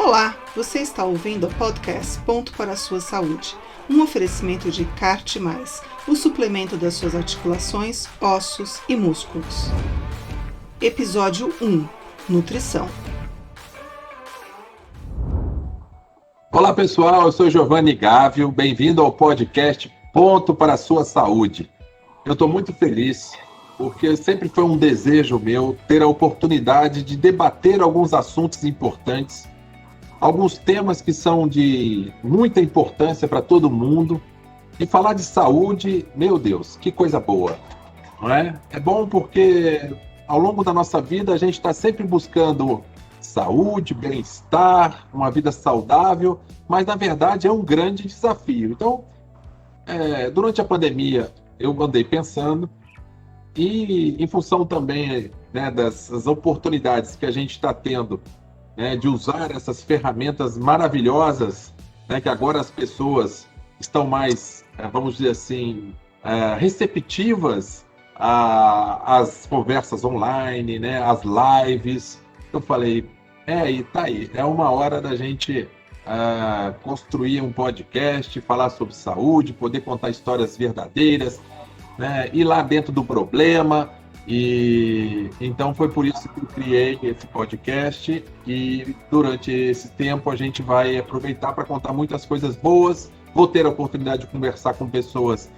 Olá, você está ouvindo o podcast Ponto para a Sua Saúde, um oferecimento de CART+, o suplemento das suas articulações, ossos e músculos. Episódio 1, Nutrição. Olá pessoal, eu sou Giovanni Gávio, bem-vindo ao podcast Ponto para a Sua Saúde. Eu estou muito feliz, porque sempre foi um desejo meu ter a oportunidade de debater alguns assuntos importantes, alguns temas que são de muita importância para todo mundo, e falar de saúde, meu Deus, que coisa boa, não é? É bom porque ao longo da nossa vida a gente está sempre buscando saúde, bem-estar, uma vida saudável, mas na verdade é um grande desafio. Então, durante a pandemia eu andei pensando, e em função também, né, das oportunidades que a gente está tendo, né, de usar essas ferramentas maravilhosas, né, que agora as pessoas estão mais, vamos dizer assim, receptivas às conversas online, né, às lives. Eu falei, e tá aí, é uma hora da gente construir um podcast, falar sobre saúde, poder contar histórias verdadeiras, né, ir lá dentro do problema. E então foi por isso que eu criei esse podcast, e durante esse tempo a gente vai aproveitar para contar muitas coisas boas. Vou ter a oportunidade de conversar com pessoas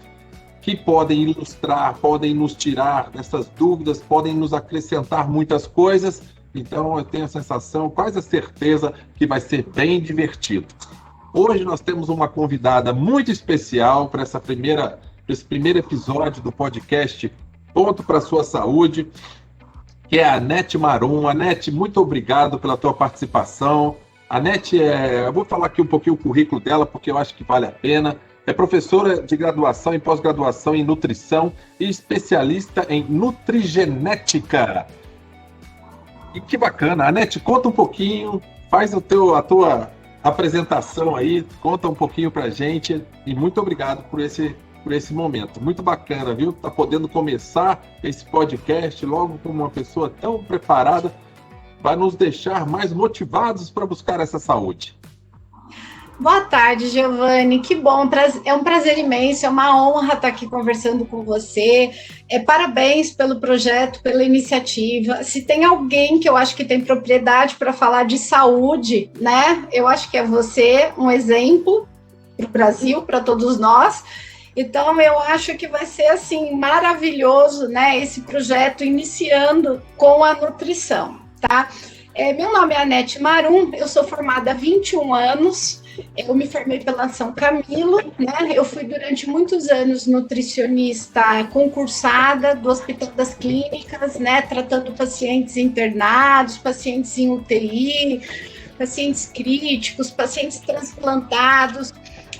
que podem ilustrar, podem nos tirar dessas dúvidas, podem nos acrescentar muitas coisas. Então eu tenho a sensação, quase a certeza, que vai ser bem divertido. Hoje nós temos uma convidada muito especial para esse primeiro episódio do podcast Ponto para a Sua Saúde, que é a Anete Marum. Anete, muito obrigado pela tua participação. Anete, eu vou falar aqui um pouquinho o currículo dela, porque eu acho que vale a pena. É professora de graduação e pós-graduação em nutrição e especialista em nutrigenética. E que bacana. Anete, conta um pouquinho, faz a tua apresentação aí, conta um pouquinho pra gente, e muito obrigado por esse momento. Muito bacana, viu? Tá podendo começar esse podcast logo com uma pessoa tão preparada para nos deixar mais motivados para buscar essa saúde. Boa tarde, Giovanni, que bom, é um prazer imenso, é uma honra estar aqui conversando com você, parabéns pelo projeto, pela iniciativa. Se tem alguém que eu acho que tem propriedade para falar de saúde, né, eu acho que é você, um exemplo para o Brasil, para todos nós. Então, eu acho que vai ser, assim, maravilhoso, né, esse projeto iniciando com a nutrição, tá? Meu nome é Anete Marum, eu sou formada há 21 anos, eu me formei pela São Camilo, né? Eu fui durante muitos anos nutricionista concursada do Hospital das Clínicas, né? Tratando pacientes internados, pacientes em UTI, pacientes críticos, pacientes transplantados.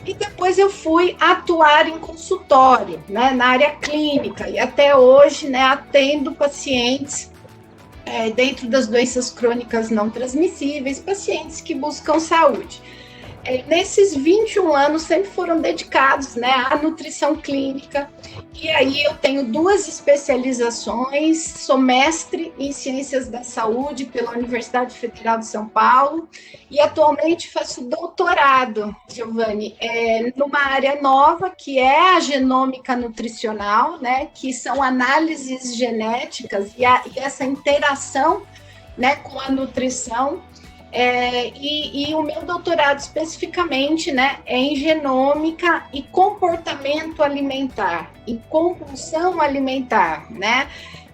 E depois eu fui atuar em consultório, né, na área clínica, e até hoje, né, atendo pacientes dentro das doenças crônicas não transmissíveis, pacientes que buscam saúde. Nesses 21 anos sempre foram dedicados, né, à nutrição clínica, e aí eu tenho 2 especializações, sou mestre em Ciências da Saúde pela Universidade Federal de São Paulo, e atualmente faço doutorado, Giovanni, numa área nova, que é a genômica nutricional, né, que são análises genéticas e essa interação, né, com a nutrição. E o meu doutorado especificamente, né, é em genômica e comportamento alimentar, e compulsão alimentar, né?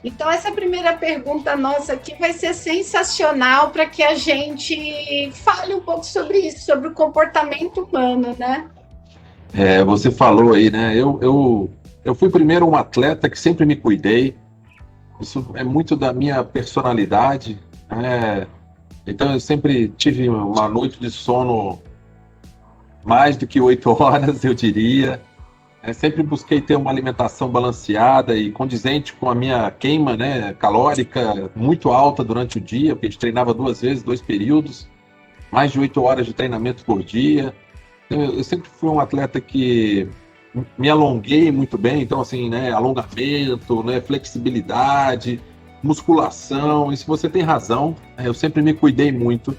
Então, essa primeira pergunta nossa aqui vai ser sensacional para que a gente fale um pouco sobre isso, sobre o comportamento humano, né? Você falou aí, né? Eu fui primeiro um atleta que sempre me cuidei, isso é muito da minha personalidade, Então, eu sempre tive uma noite de sono mais do que 8 horas, eu diria. Sempre busquei ter uma alimentação balanceada e condizente com a minha queima, né, calórica muito alta durante o dia, porque a gente treinava 2 vezes, 2 períodos, mais de 8 horas de treinamento por dia. Então, eu sempre fui um atleta que me alonguei muito bem, então, assim, né, alongamento, né, flexibilidade, musculação. E se você tem razão, eu sempre me cuidei muito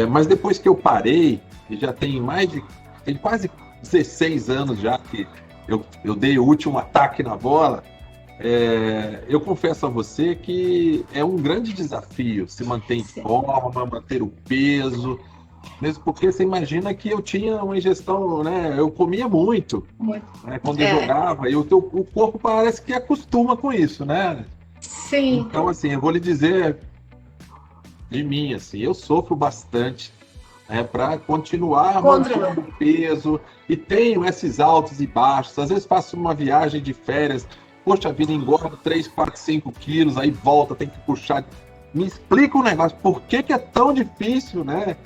Mas depois que eu parei, e já tem tem quase 16 anos já que eu dei o último ataque na bola, eu confesso a você que é um grande desafio se manter em forma, manter o peso, mesmo porque você imagina que eu tinha uma ingestão, né? Eu comia muito, né? Quando eu jogava, e o corpo parece que acostuma com isso, né? Sim. Então, assim, eu vou lhe dizer de mim, assim, eu sofro bastante, né, para continuar mantendo o peso, e tenho esses altos e baixos. Às vezes faço uma viagem de férias, poxa vida, engordo 3, 4, 5 quilos, aí volta, tem que puxar. Me explica um negócio, por que é tão difícil, né?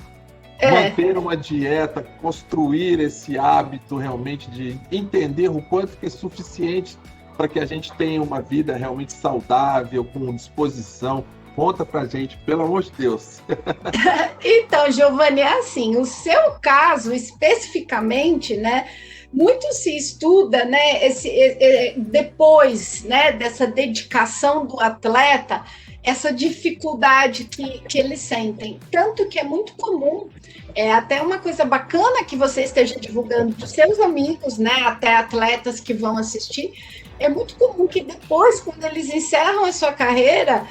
Manter uma dieta, construir esse hábito realmente de entender o quanto que é suficiente para que a gente tenha uma vida realmente saudável, com disposição. Conta pra gente, pelo amor de Deus. Então, Giovanni, é assim, o seu caso especificamente, né? Muito se estuda, né? Depois, né, dessa dedicação do atleta, essa dificuldade que eles sentem. Tanto que é muito comum, até uma coisa bacana que você esteja divulgando para os seus amigos, né? Até atletas que vão assistir. É muito comum que depois, quando eles encerram a sua carreira,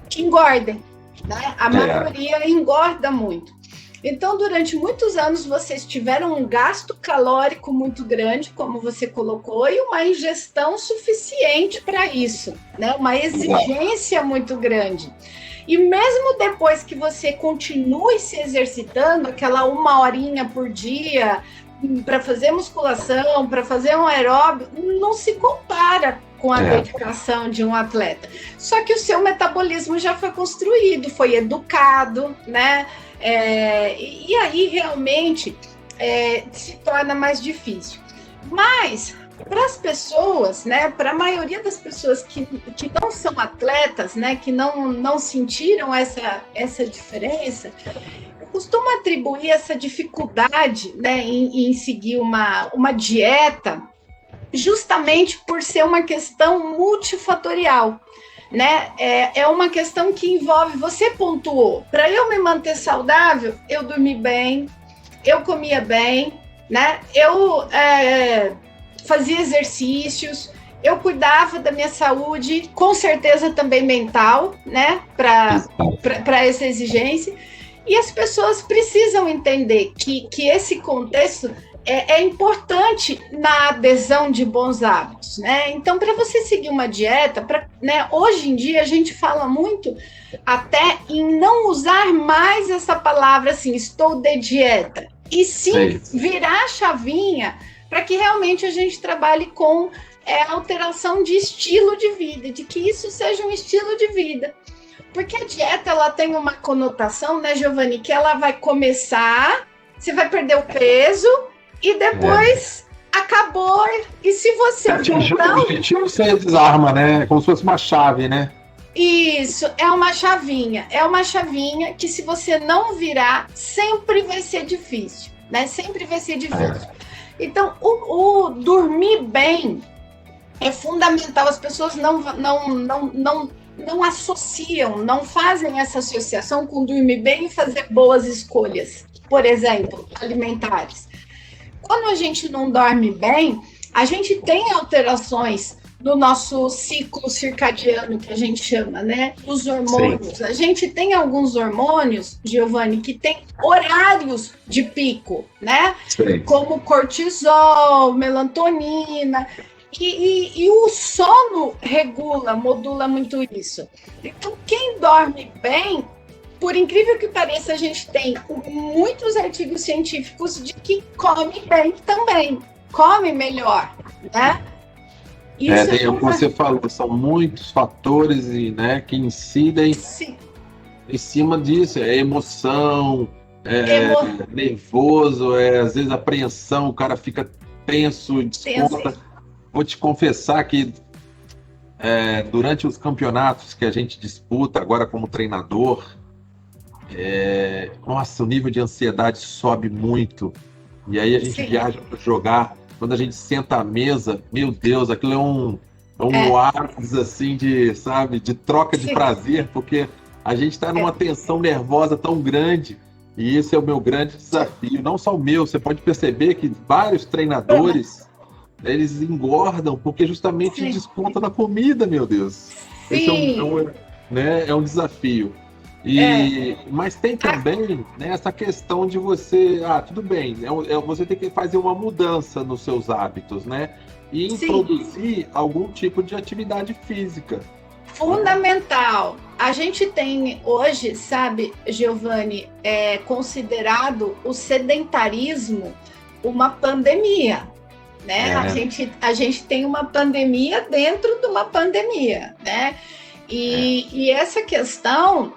que engordem, né? A maioria engorda muito. Então, durante muitos anos, vocês tiveram um gasto calórico muito grande, como você colocou, e uma ingestão suficiente para isso, né? Uma exigência muito grande. E mesmo depois que você continue se exercitando, aquela 1 horinha por dia, para fazer musculação, para fazer um aeróbio, não se compara com a dedicação de um atleta. Só que o seu metabolismo já foi construído, foi educado, né? E aí realmente se torna mais difícil. Mas para as pessoas, né? Para a maioria das pessoas que não são atletas, né? Que não sentiram essa diferença, eu costumo atribuir essa dificuldade, né? Em seguir uma dieta, justamente por ser uma questão multifatorial, né? É uma questão que envolve, você pontuou, para eu me manter saudável, eu dormi bem, eu comia bem, né? Eu fazia exercícios, eu cuidava da minha saúde, com certeza também mental, né? Para essa exigência. E as pessoas precisam entender que esse contexto é importante na adesão de bons hábitos, né? Então, para você seguir uma dieta, né, hoje em dia a gente fala muito até em não usar mais essa palavra assim, estou de dieta, e sim virar a chavinha para que realmente a gente trabalhe com alteração de estilo de vida, de que isso seja um estilo de vida. Porque a dieta, ela tem uma conotação, né, Giovanni, que ela vai começar, você vai perder o peso, e depois acabou. E se você não... O objetivo você desarma, né? Como se fosse uma chave, né? Isso, é uma chavinha. É uma chavinha que, se você não virar, sempre vai ser difícil, né? Sempre vai ser difícil. Então, o dormir bem é fundamental. As pessoas não associam, não fazem essa associação com dormir bem e fazer boas escolhas, por exemplo, alimentares. Quando a gente não dorme bem, a gente tem alterações no nosso ciclo circadiano, que a gente chama, né? Os hormônios. Sim. A gente tem alguns hormônios, Giovanni, que tem horários de pico, né? Sim. Como cortisol, melatonina. E o sono modula muito isso. Então, quem dorme bem, por incrível que pareça, a gente tem muitos artigos científicos de que come bem também, come melhor, né? Tem o que você falou, são muitos fatores né, que incidem em cima disso. Emoção, nervoso, às vezes apreensão, o cara fica tenso, desconta. Vou te confessar que durante os campeonatos que a gente disputa agora como treinador, nossa, o nível de ansiedade sobe muito. E aí a gente viaja para jogar. Quando a gente senta à mesa, meu Deus, aquilo é um oásis assim de troca de prazer, porque A gente está numa tensão nervosa tão grande, e esse é o meu grande desafio. Não só o meu, você pode perceber que vários treinadores, eles engordam porque justamente desconta na comida, meu Deus. Esse é um desafio. Mas tem também, né, essa questão de você, tudo bem, você tem que fazer uma mudança nos seus hábitos, né? E introduzir algum tipo de atividade física. Fundamental. A gente tem hoje, sabe, Giovanni, considerado o sedentarismo uma pandemia, né? A gente tem uma pandemia dentro de uma pandemia, né? E essa questão,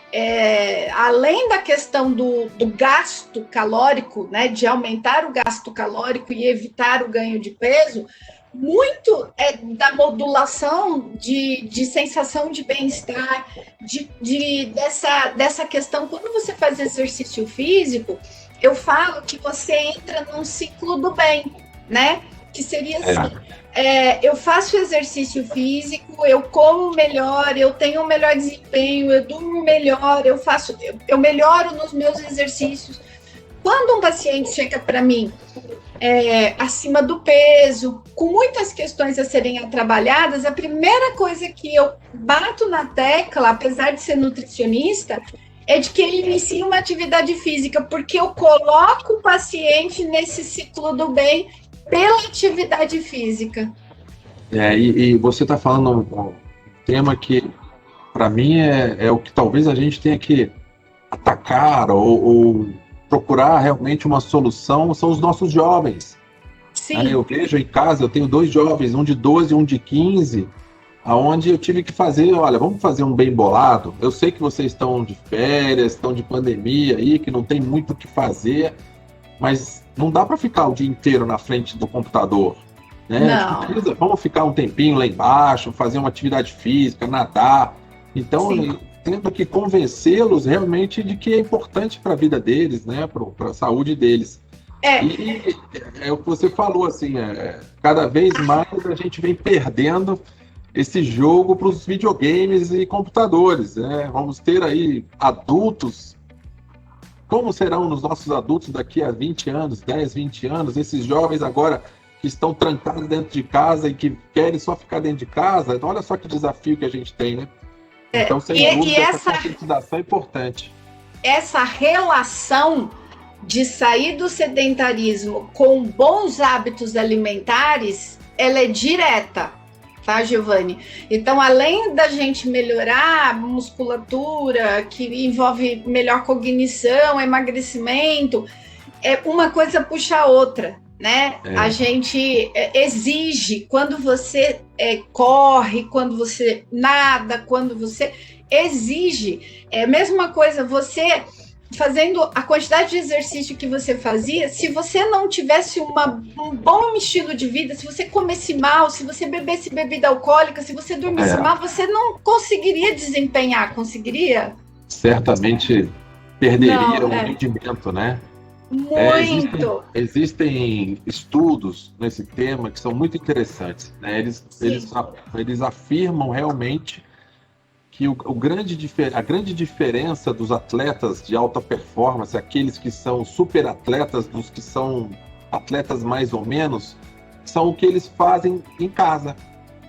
além da questão do gasto calórico, né, de aumentar o gasto calórico e evitar o ganho de peso, muito da modulação de sensação de bem-estar, dessa questão. Quando você faz exercício físico, eu falo que você entra num ciclo do bem, né? Que seria assim, eu faço exercício físico, eu como melhor, eu tenho um melhor desempenho, eu durmo melhor, eu melhoro nos meus exercícios. Quando um paciente chega para mim acima do peso, com muitas questões a serem trabalhadas, a primeira coisa que eu bato na tecla, apesar de ser nutricionista, é de que ele inicie uma atividade física, porque eu coloco o paciente nesse ciclo do bem pela atividade física. E você está falando um tema que, para mim, é o que talvez a gente tenha que atacar ou procurar realmente uma solução, são os nossos jovens. Sim. Eu vejo em casa, eu tenho 2 jovens, um de 12 e um de 15, aonde eu tive que fazer, olha, vamos fazer um bem bolado. Eu sei que vocês estão de férias, estão de pandemia aí, que não tem muito o que fazer, mas não dá para ficar o dia inteiro na frente do computador, né? Não. Vamos ficar um tempinho lá embaixo, fazer uma atividade física, nadar. Então, tendo que convencê-los realmente de que é importante para a vida deles, né? Para a saúde deles. E é o que você falou, assim, cada vez mais a gente vem perdendo esse jogo para os videogames e computadores, né? Vamos ter aí adultos. Como serão os nossos adultos daqui a 20 anos, 10, 20 anos, esses jovens agora que estão trancados dentro de casa e que querem só ficar dentro de casa? Então, olha só que desafio que a gente tem, né? Então, sem dúvida, essa conscientização é importante. Essa relação de sair do sedentarismo com bons hábitos alimentares, ela é direta, tá, Giovanni? Então, além da gente melhorar a musculatura, que envolve melhor cognição, emagrecimento, uma coisa puxa a outra, né? A gente exige, quando você corre, quando você nada, quando você exige, a mesma coisa, você fazendo a quantidade de exercício que você fazia, se você não tivesse um bom estilo de vida, se você comesse mal, se você bebesse bebida alcoólica, se você dormisse mal, você não conseguiria desempenhar, conseguiria? Certamente perderia o rendimento, né? Muito! Existem estudos nesse tema que são muito interessantes, né? Eles afirmam realmente que a grande diferença dos atletas de alta performance, aqueles que são super atletas, dos que são atletas mais ou menos, são o que eles fazem em casa.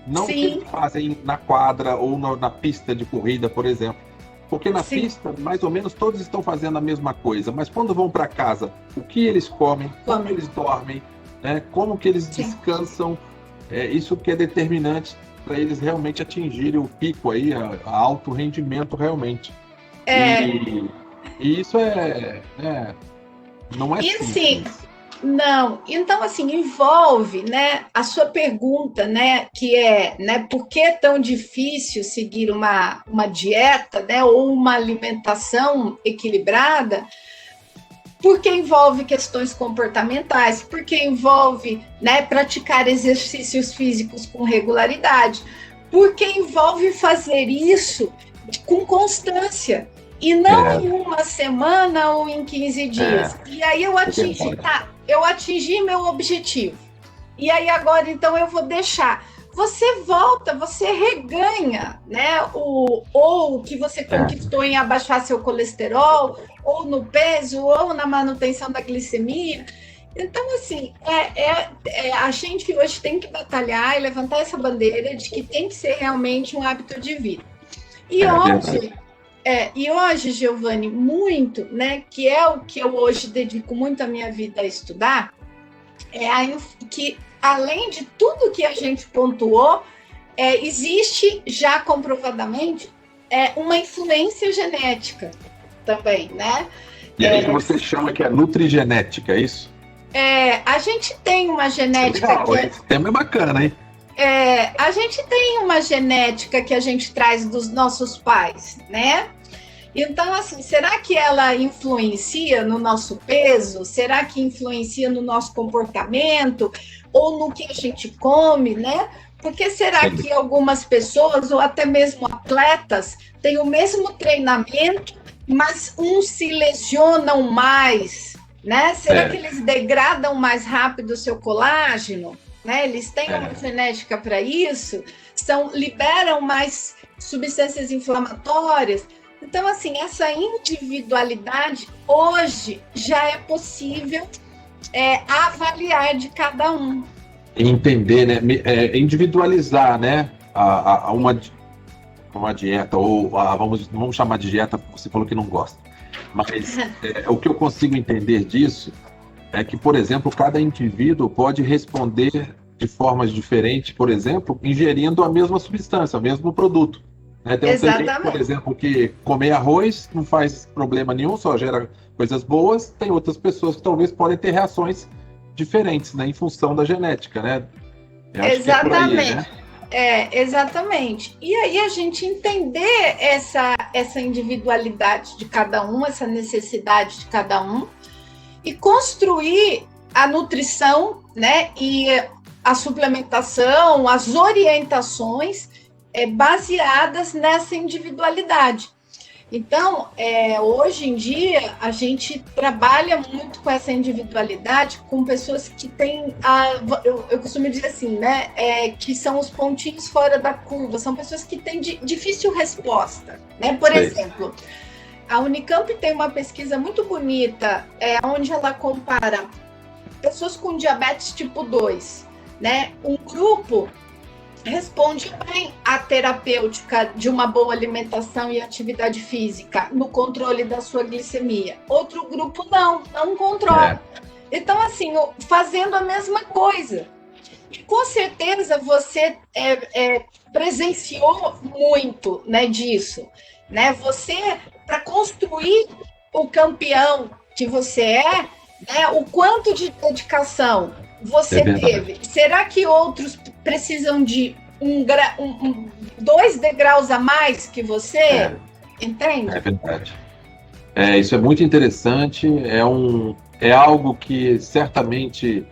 Não o que eles fazem na quadra ou na pista de corrida, por exemplo. Porque na pista, mais ou menos, todos estão fazendo a mesma coisa. Mas quando vão para casa, o que eles comem, como eles dormem, né? Como que eles descansam, isso que é determinante para eles realmente atingirem o pico aí, a alto rendimento realmente. E isso não é simples. Não, então assim, envolve, né, a sua pergunta, né, que né, por que é tão difícil seguir uma dieta, né, ou uma alimentação equilibrada? Porque envolve questões comportamentais, porque envolve, né, praticar exercícios físicos com regularidade, porque envolve fazer isso com constância, e não em uma semana ou em 15 dias. E aí eu atingi meu objetivo. E aí agora, então, eu vou deixar. você volta, você reganha, né? Ou o que você conquistou em abaixar seu colesterol, ou no peso, ou na manutenção da glicemia. Então, assim, a gente hoje tem que batalhar e levantar essa bandeira de que tem que ser realmente um hábito de vida. E hoje, Giovanni, muito, né, que é o que eu hoje dedico muito a minha vida a estudar, que além de tudo que a gente pontuou, existe já comprovadamente uma influência genética também, né? E aí você chama que é nutrigenética, é isso? A gente tem uma genética legal, esse tema é bacana, hein? A gente tem uma genética que a gente traz dos nossos pais, né? Então, assim, será que ela influencia no nosso peso? Será que influencia no nosso comportamento? Ou no que a gente come, né? Porque será que algumas pessoas, ou até mesmo atletas, têm o mesmo treinamento, mas uns se lesionam mais, né? Será que eles degradam mais rápido o seu colágeno? Né? Eles têm uma genética para isso? Liberam mais substâncias inflamatórias? Então, assim, essa individualidade hoje já é possível avaliar de cada um. Entender, né? Individualizar, né? Uma dieta, ou vamos chamar de dieta, você falou que não gosta. Mas o que eu consigo entender disso é que, por exemplo, cada indivíduo pode responder de formas diferentes, por exemplo, ingerindo a mesma substância, o mesmo produto. Tem gente, por exemplo, que comer arroz não faz problema nenhum, só gera coisas boas. Tem outras pessoas que talvez podem ter reações diferentes, né, em função da genética, né? Exatamente. Exatamente. E aí a gente entender essa individualidade de cada um, essa necessidade de cada um, e construir a nutrição, né, e a suplementação, as orientações baseadas nessa individualidmente. Então, hoje em dia, a gente trabalha muito com essa individualidade, com pessoas que têm, eu costumo dizer assim, né, que são os pontinhos fora da curva, são pessoas que têm difícil resposta, né? Por exemplo, a Unicamp tem uma pesquisa muito bonita, onde ela compara pessoas com diabetes tipo 2, né? Um grupo responde bem à terapêutica de uma boa alimentação e atividade física no controle da sua glicemia. Outro grupo não controla. Então, assim, fazendo a mesma coisa. E com certeza você presenciou muito, né, disso. Né? Você, para construir o campeão que você né, o quanto de dedicação você teve. Será que outros precisam de 2 degraus a mais que você? Entende? É verdade. Isso é muito interessante. É algo que certamente,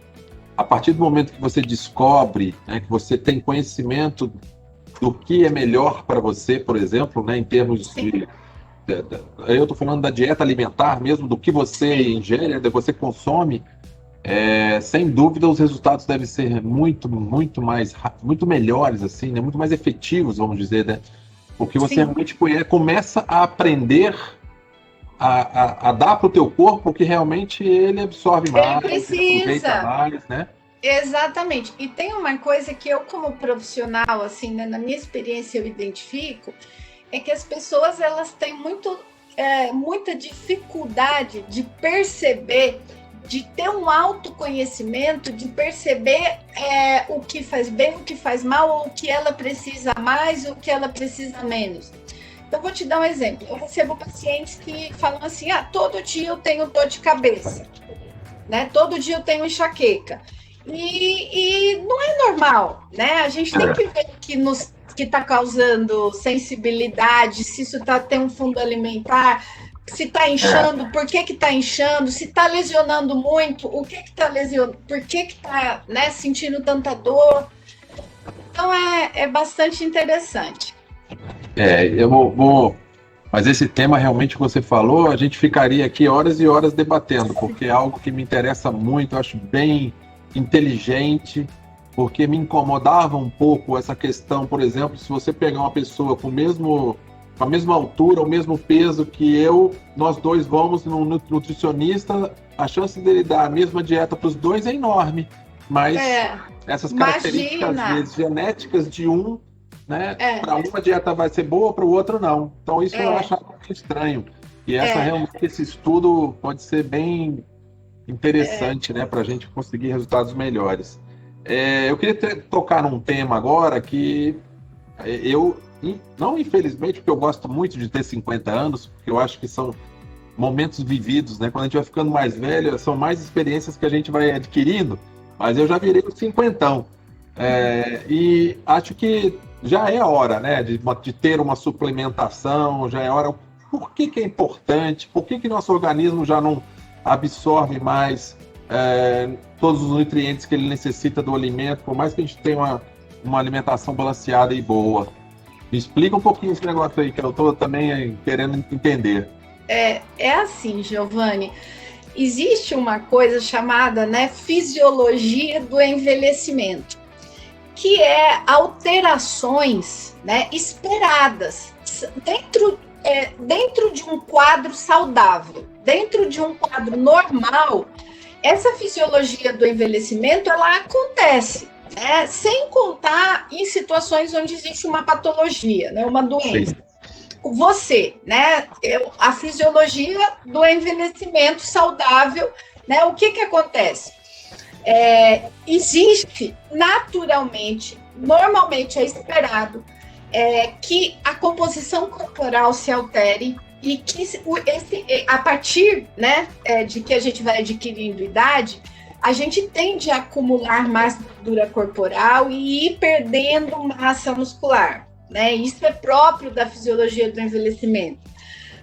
a partir do momento que você descobre, né, que você tem conhecimento do que é melhor para você, por exemplo, né, em termos de eu estou falando da dieta alimentar mesmo, do que você ingere, do que você consome, sem dúvida os resultados devem ser muito melhores, assim, né? Muito mais efetivos, vamos dizer, né? Porque você realmente começa a aprender a dar para o teu corpo o que realmente ele absorve mais, ele aproveita mais, né? Exatamente. E tem uma coisa que eu, como profissional, assim, né, na minha experiência eu identifico, é que as pessoas elas têm muita dificuldade de perceber, de ter um autoconhecimento, de perceber o que faz bem, o que faz mal, ou o que ela precisa mais, ou o que ela precisa menos. Então, vou te dar um exemplo. Eu recebo pacientes que falam assim, todo dia eu tenho dor de cabeça, né? Todo dia eu tenho enxaqueca. E não é normal, né? A gente tem que ver que está causando sensibilidade, se isso tem um fundo alimentar, se está inchando, por que está inchando, se está lesionando muito, o que está lesionando, por que está, né, sentindo tanta dor. Então é bastante interessante. Eu vou. Mas esse tema realmente que você falou, a gente ficaria aqui horas e horas debatendo, porque é algo que me interessa muito, eu acho bem inteligente porque me incomodava um pouco essa questão, por exemplo, se você pegar uma pessoa com a mesma altura, o mesmo peso que eu, nós dois vamos num nutricionista, a chance dele dar a mesma dieta para os dois é enorme, mas essas características, às vezes, genéticas de um, né, para uma dieta vai ser boa, para o outro não. Então isso eu achava estranho. E realmente esse estudo pode ser bem interessante, né, para a gente conseguir resultados melhores. Eu queria tocar num tema agora que eu, não infelizmente, porque eu gosto muito de ter 50 anos, porque eu acho que são momentos vividos, né? Quando a gente vai ficando mais velho, são mais experiências que a gente vai adquirindo, mas eu já virei o cinquentão. E acho que já é hora, né, de ter uma suplementação, já é hora. Por que é importante? Por que nosso organismo já não absorve mais todos os nutrientes que ele necessita do alimento, por mais que a gente tenha uma alimentação balanceada e boa? Me explica um pouquinho esse negócio aí, que eu estou também querendo entender. É assim, Giovanni, existe uma coisa chamada, né, fisiologia do envelhecimento, que é alterações, né, esperadas dentro de um quadro saudável, dentro de um quadro normal. Essa fisiologia do envelhecimento, ela acontece, né, sem contar em situações onde existe uma patologia, né, uma doença. Sim. Você, né, a fisiologia do envelhecimento saudável, né, o que acontece? Existe naturalmente, normalmente é esperado que a composição corporal se altere e que a partir, né, de que a gente vai adquirindo idade, a gente tende a acumular mais gordura corporal e ir perdendo massa muscular, né? Isso é próprio da fisiologia do envelhecimento.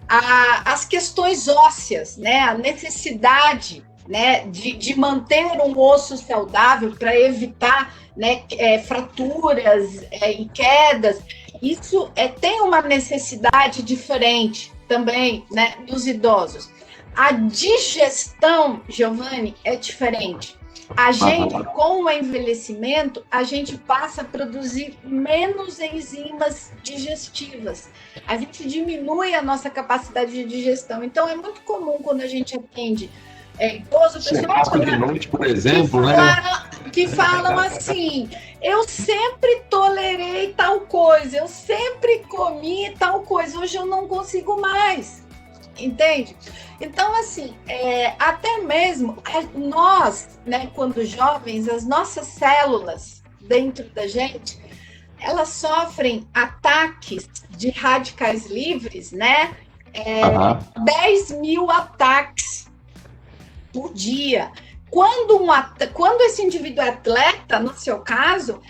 As questões ósseas, né, a necessidade, né, de manter um osso saudável para evitar, né, fraturas e quedas, isso tem uma necessidade diferente também, né, dos idosos. A digestão, Giovanni, é diferente. A gente, com o envelhecimento, a gente passa a produzir menos enzimas digestivas. A gente diminui a nossa capacidade de digestão. Então, é muito comum quando a gente atende idoso, pessoas de noite, por exemplo, que falam assim: eu sempre tolerei tal coisa, eu sempre comi tal coisa, hoje eu não consigo mais. Entende? Então, assim, até mesmo nós, né, quando jovens, as nossas células dentro da gente, elas sofrem ataques de radicais livres, né? 10 mil ataques por dia. Quando esse indivíduo é atleta, no seu caso,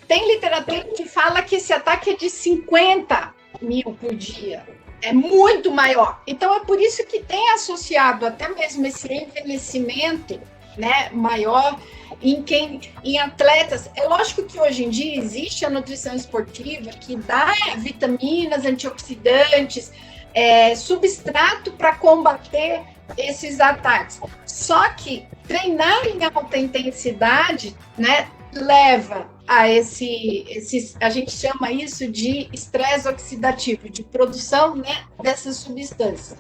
tem literatura que fala que esse ataque é de 50 mil por dia. É muito maior. Então, é por isso que tem associado até mesmo esse envelhecimento, né, maior em atletas. É lógico que hoje em dia existe a nutrição esportiva que dá vitaminas, antioxidantes, substrato para combater esses ataques. Só que treinar em alta intensidade, né, leva a a gente chama isso de estresse oxidativo, de produção, né, dessas substâncias.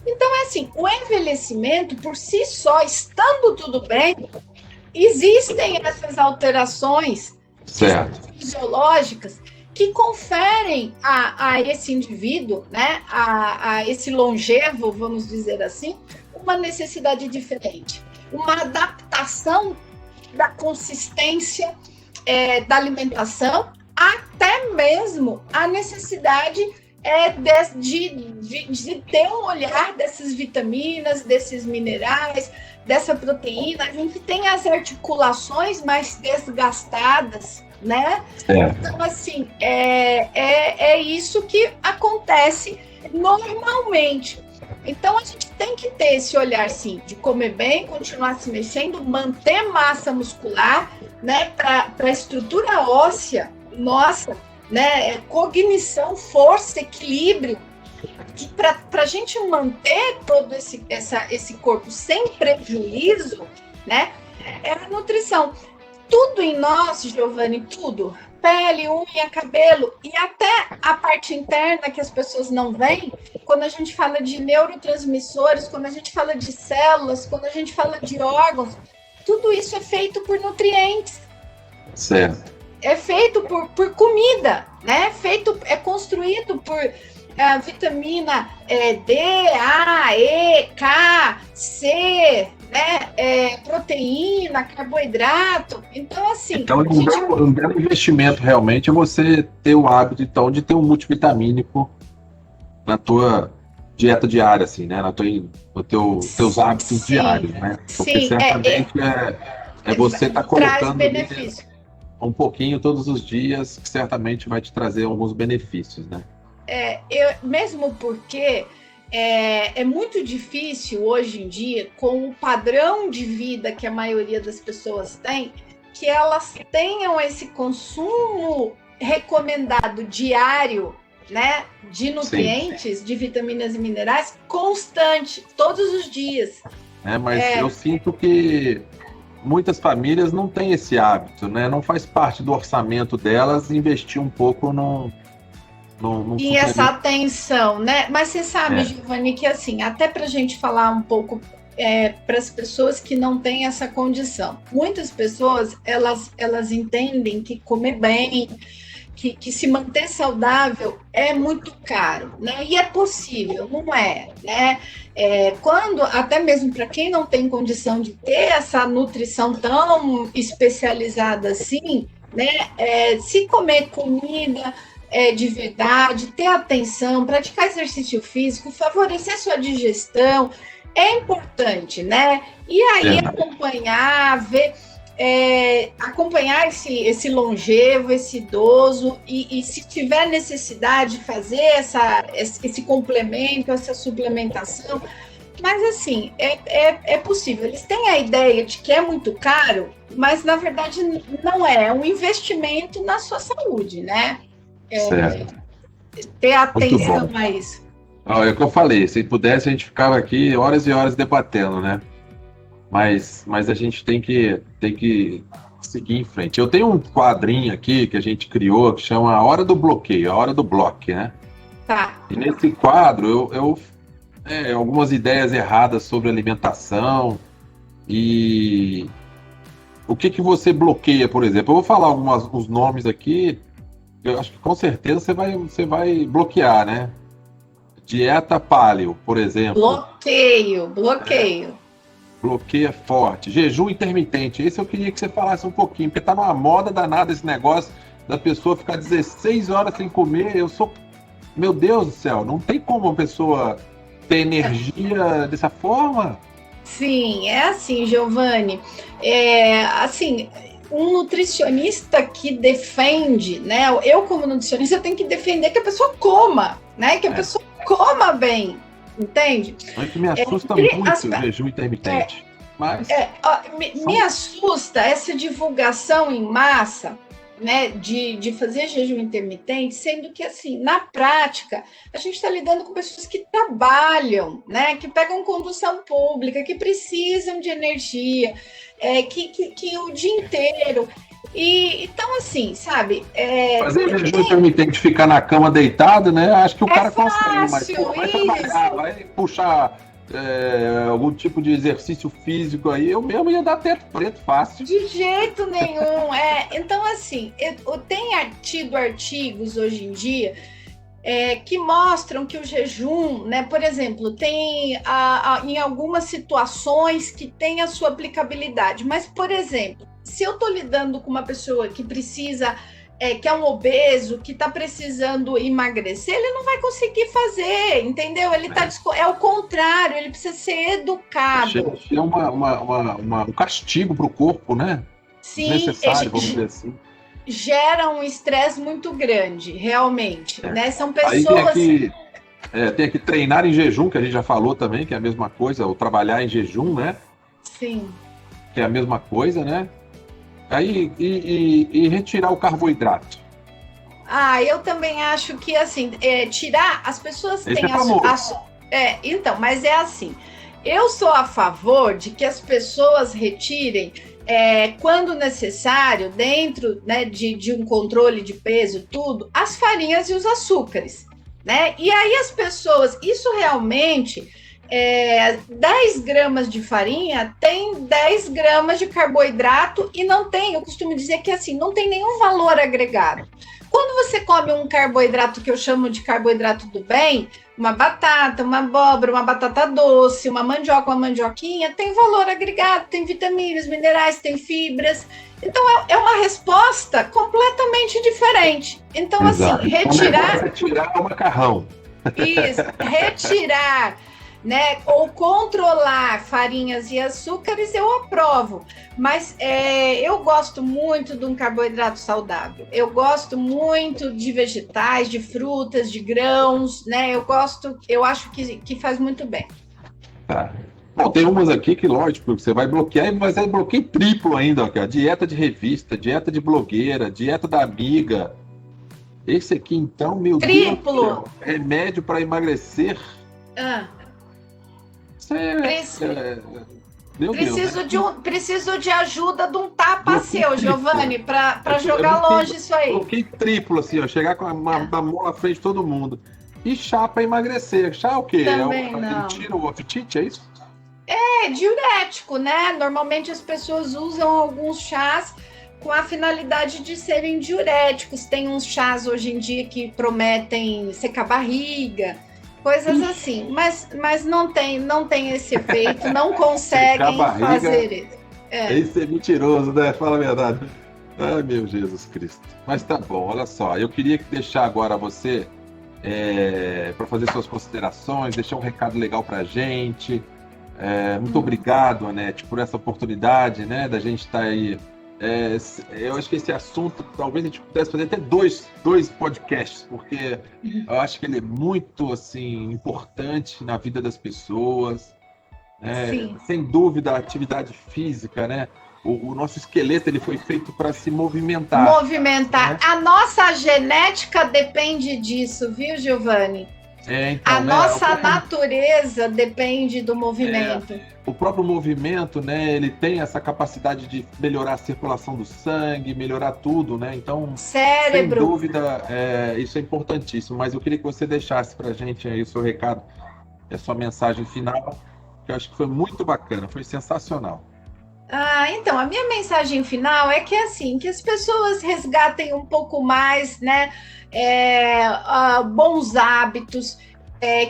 Então, assim, o envelhecimento, por si só, estando tudo bem, existem essas alterações fisiológicas que conferem a esse indivíduo, né, a esse longevo, vamos dizer assim, uma necessidade diferente, uma adaptação da consistência da alimentação, até mesmo a necessidade de ter um olhar dessas vitaminas, desses minerais, dessa proteína. A gente tem as articulações mais desgastadas, né? Então, assim, é isso que acontece normalmente. Então, a gente tem que ter esse olhar, sim, de comer bem, continuar se mexendo, manter massa muscular, né, para a estrutura óssea nossa, né, cognição, força, equilíbrio, para a gente manter todo esse corpo sem prejuízo, né, É a nutrição. Tudo em nós, Giovanni, tudo. Pele, unha, cabelo e até a parte interna que as pessoas não veem, quando a gente fala de neurotransmissores, quando a gente fala de células, quando a gente fala de órgãos, tudo isso é feito por nutrientes. Certo. É feito por comida, né? É construído por vitamina D, A, E, K, C, né? Proteína, carboidrato. Então, assim... Então, um belo investimento realmente é você ter o hábito, então, de ter um multivitamínico na tua dieta diária, assim, né? Teus hábitos diários, né? Porque sim, certamente você estar colocando... Traz benefício. Um pouquinho todos os dias, que certamente vai te trazer alguns benefícios, né? Mesmo porque é muito difícil hoje em dia, com o padrão de vida que a maioria das pessoas tem, que elas tenham esse consumo recomendado diário, né, de nutrientes, sim, de vitaminas e minerais, constante, todos os dias. Mas eu sinto que muitas famílias não têm esse hábito, né? Não faz parte do orçamento delas investir um pouco e essa atenção, né? Mas você sabe, Giovanni, que assim, até para a gente falar um pouco para as pessoas que não têm essa condição, muitas pessoas elas entendem que comer bem, que se manter saudável é muito caro, né? E é possível, não é, né? Quando, até mesmo para quem não tem condição de ter essa nutrição tão especializada assim, né? Se comer comida de verdade, ter atenção, praticar exercício físico, favorecer sua digestão, é importante, né? E aí acompanhar, ver... acompanhar esse longevo, esse idoso e se tiver necessidade, fazer esse complemento, essa suplementação. Mas, assim, é possível. Eles têm a ideia de que é muito caro, mas, na verdade, não é. É um investimento na sua saúde, né? Certo. Ter atenção a isso. É o que eu falei. Se pudesse, a gente ficava aqui horas e horas debatendo, né? Mas a gente tem que seguir em frente. Eu tenho um quadrinho aqui que a gente criou que chama A Hora do Bloqueio, A Hora do Bloque, né? Tá. E nesse quadro eu algumas ideias erradas sobre alimentação e o que você bloqueia, por exemplo. Eu vou falar uns nomes aqui, eu acho que com certeza você vai bloquear, né? Dieta paleo, por exemplo. Bloqueio. Bloqueia forte. Jejum intermitente. Esse eu queria que você falasse um pouquinho, porque tá numa moda danada esse negócio da pessoa ficar 16 horas sem comer. Meu Deus do céu, não tem como uma pessoa ter energia dessa forma? Sim, é assim, Giovanni. Assim, um nutricionista que defende, né? Eu, como nutricionista, tenho que defender que a pessoa coma, né? Que a pessoa coma bem. Entende? Mas me assusta muito o jejum intermitente. Me assusta essa divulgação em massa, né, de fazer jejum intermitente, sendo que, assim, na prática, a gente está lidando com pessoas que trabalham, né, que pegam condução pública, que precisam de energia, que o dia inteiro... então, assim, sabe... Fazer jejum intermitente, ficar na cama deitado, né? Acho que o cara consegue, mas vai trabalhar, vai puxar algum tipo de exercício físico aí, eu mesmo ia dar teto preto fácil. De jeito nenhum. Então, assim, eu tenho tido artigos hoje em dia que mostram que o jejum, né, por exemplo, tem em algumas situações que tem a sua aplicabilidade, mas, por exemplo, se eu estou lidando com uma pessoa que precisa, que é um obeso, que está precisando emagrecer, ele não vai conseguir fazer, entendeu? Ele é o contrário, ele precisa ser educado. É um castigo para o corpo, né? Sim, necessário, vamos dizer assim. Gera um estresse muito grande, realmente, né? São pessoas... Aí tem que treinar em jejum, que a gente já falou também, que é a mesma coisa, ou trabalhar em jejum, né? Sim. Que é a mesma coisa, né? Aí, e retirar o carboidrato. Eu também acho que, assim, tirar... As pessoas têm... Então, mas é assim, Eu sou a favor de que as pessoas retirem, quando necessário, dentro, né, de um controle de peso, tudo, as farinhas e os açúcares, né? E aí as pessoas, isso realmente, 10 gramas de farinha tem 10 gramas de carboidrato e não tem, eu costumo dizer que assim, não tem nenhum valor agregado. Quando você come um carboidrato que eu chamo de carboidrato do bem, uma batata, uma abóbora, uma batata doce, uma mandioca, uma mandioquinha, tem valor agregado, tem vitaminas, minerais, tem fibras. Então, é uma resposta completamente diferente. Então, Exato. assim, retirar... Retirar o macarrão. Isso, retirar, né, ou controlar farinhas e açúcares, eu aprovo. Mas eu gosto muito de um carboidrato saudável. Eu gosto muito de vegetais, de frutas, de grãos, né? Eu acho que faz muito bem. Tá. Bom, tem umas aqui que, lógico, você vai bloquear, mas é bloqueio triplo ainda, ó, cara. Dieta de revista, dieta de blogueira, dieta da amiga. Esse aqui, então, meu Triplo. Deus do céu, remédio para emagrecer. Isso meu preciso, Deus, né? Preciso de ajuda de um tapa seu, Giovanni, para jogar longe isso aí. Bloqueio triplo, assim, ó, chegar com a mão na frente de todo mundo. E chá para emagrecer. Chá é o quê? Também não. Tira o apetite, é isso? É diurético, né? Normalmente as pessoas usam alguns chás com a finalidade de serem diuréticos. Tem uns chás hoje em dia que prometem secar a barriga, coisas assim. Mas não tem esse efeito, não conseguem fazer isso. Esse é mentiroso, né? Fala a verdade. Ai, meu Jesus Cristo. Mas tá bom, olha só. Eu queria deixar agora você para fazer suas considerações, deixar um recado legal pra gente. Muito obrigado, Anete, por essa oportunidade, né, da gente estar aí. Eu acho que esse assunto, talvez a gente pudesse fazer até dois podcasts, porque eu acho que ele é muito, assim, importante na vida das pessoas. Sem dúvida, a atividade física, né? O nosso esqueleto ele foi feito para se movimentar. Né? A nossa genética depende disso, viu, Giovanni? Então, a nossa natureza depende do movimento. O próprio movimento, né, ele tem essa capacidade de melhorar a circulação do sangue, melhorar tudo, né? Então, cérebro. Sem dúvida, isso é importantíssimo. Mas eu queria que você deixasse para a gente aí o seu recado, a sua mensagem final, que eu acho que foi muito bacana, foi sensacional. Então, a minha mensagem final é que, assim, que as pessoas resgatem um pouco mais, né, bons hábitos,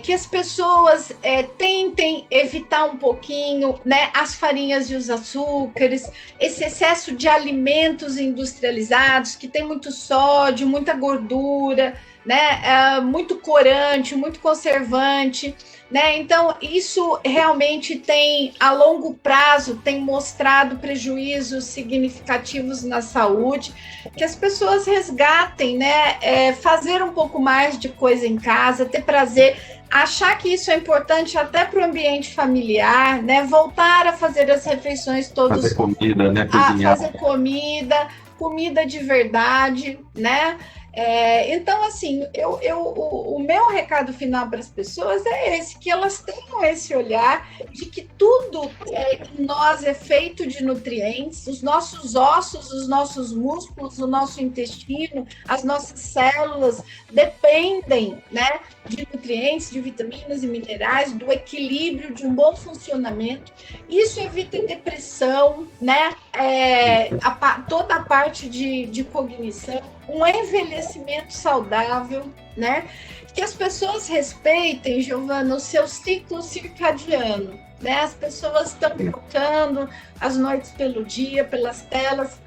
que as pessoas tentem evitar um pouquinho, né, as farinhas e os açúcares, esse excesso de alimentos industrializados, que tem muito sódio, muita gordura, né, muito corante, muito conservante, né? Então, isso realmente tem, a longo prazo, tem mostrado prejuízos significativos na saúde, que as pessoas resgatem, né? Fazer um pouco mais de coisa em casa, ter prazer, achar que isso é importante até para o ambiente familiar, né? Voltar a fazer as refeições todos... Fazer comida, né? Cozinhar. Fazer comida de verdade, né? Então, assim, o meu recado final para as pessoas é esse, que elas tenham esse olhar de que tudo em nós é feito de nutrientes, os nossos ossos, os nossos músculos, o nosso intestino, as nossas células dependem, né, de nutrientes, de vitaminas e minerais, do equilíbrio, de um bom funcionamento. Isso evita depressão, né, toda a parte de cognição, um envelhecimento saudável, né? Que as pessoas respeitem, Giovana, o seu ciclo circadiano, né? As pessoas estão trocando as noites pelo dia, pelas telas.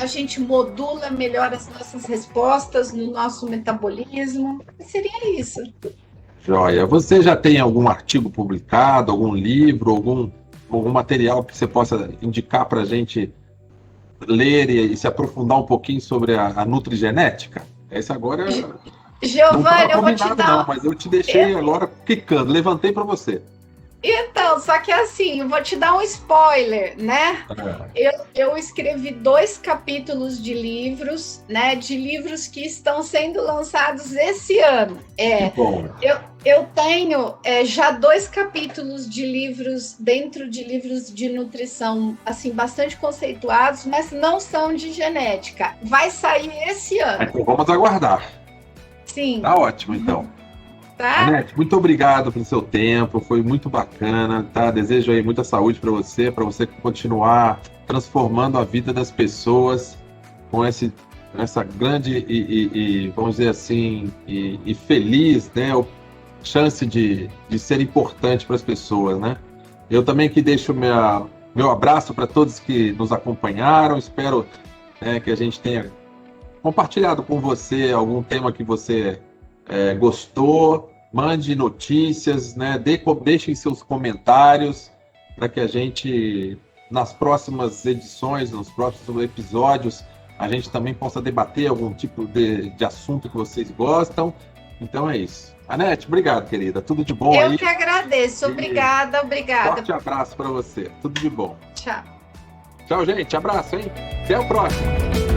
A gente modula melhor as nossas respostas no nosso metabolismo. Seria isso. Joia. Você já tem algum artigo publicado, algum livro, algum material que você possa indicar para a gente ler e se aprofundar um pouquinho sobre a nutrigenética? Essa agora Giovana, eu vou te dar. Não, mas eu te deixei agora quicando, levantei para você. Então, só que assim, eu vou te dar um spoiler, né? Eu escrevi 2 capítulos de livros, né? De livros que estão sendo lançados esse ano. Que bom. Eu tenho já 2 capítulos de livros, dentro de livros de nutrição, assim, bastante conceituados, mas não são de genética. Vai sair esse ano. Então vamos aguardar. Sim. Tá ótimo, então. Tá? Anete, muito obrigado pelo seu tempo, foi muito bacana, tá? Desejo aí muita saúde para você continuar transformando a vida das pessoas com essa grande e vamos dizer assim, e feliz, né, chance de ser importante para as pessoas, né? Eu também que deixo meu abraço para todos que nos acompanharam, espero, né, que a gente tenha compartilhado com você algum tema que você gostou, mande notícias, né? Deixem seus comentários para que a gente, nas próximas edições, nos próximos episódios, a gente também possa debater algum tipo de assunto que vocês gostam. Então é isso. Anete, obrigado, querida. Tudo de bom aí. Eu que agradeço. Obrigada. Forte abraço para você. Tudo de bom. Tchau. Tchau, gente. Abraço, hein? Até o próximo.